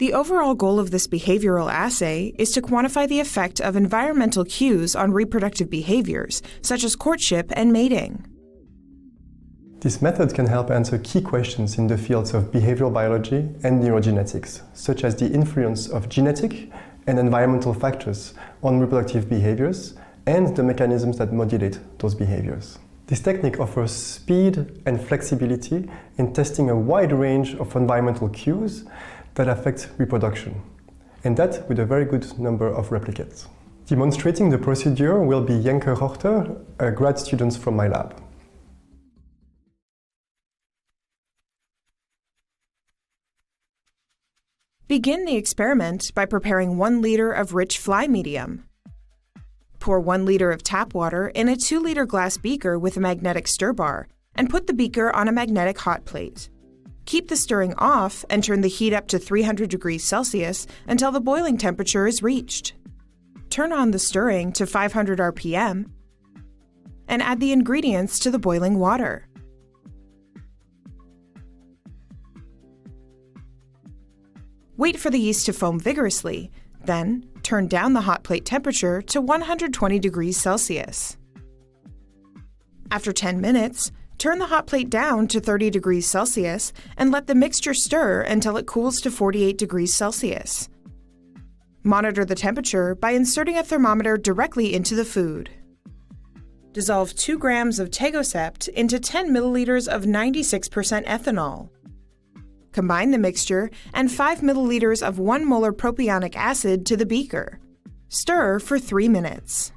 The overall goal of this behavioral assay is to quantify the effect of environmental cues on reproductive behaviors, such as courtship and mating. This method can help answer key questions in the fields of behavioral biology and neurogenetics, such as the influence of genetic and environmental factors on reproductive behaviors and the mechanisms that modulate those behaviors. This technique offers speed and flexibility in testing a wide range of environmental cues that affect reproduction, and that with a very good number of replicates. Demonstrating the procedure will be Jenke Gorter, a grad student from my lab. Begin the experiment by preparing 1 liter of rich fly medium. Pour 1 liter of tap water in a 2-liter glass beaker with a magnetic stir bar and put the beaker on a magnetic hot plate. Keep the stirring off and turn the heat up to 300 degrees Celsius until the boiling temperature is reached. Turn on the stirring to 500 RPM and add the ingredients to the boiling water. Wait for the yeast to foam vigorously, then turn down the hot plate temperature to 120 degrees Celsius. After 10 minutes, turn the hot plate down to 30 degrees Celsius and let the mixture stir until it cools to 48 degrees Celsius. Monitor the temperature by inserting a thermometer directly into the food. Dissolve 2 grams of Tegosept into 10 milliliters of 96% ethanol. Combine the mixture and 5 milliliters of 1 molar propionic acid to the beaker. Stir for 3 minutes.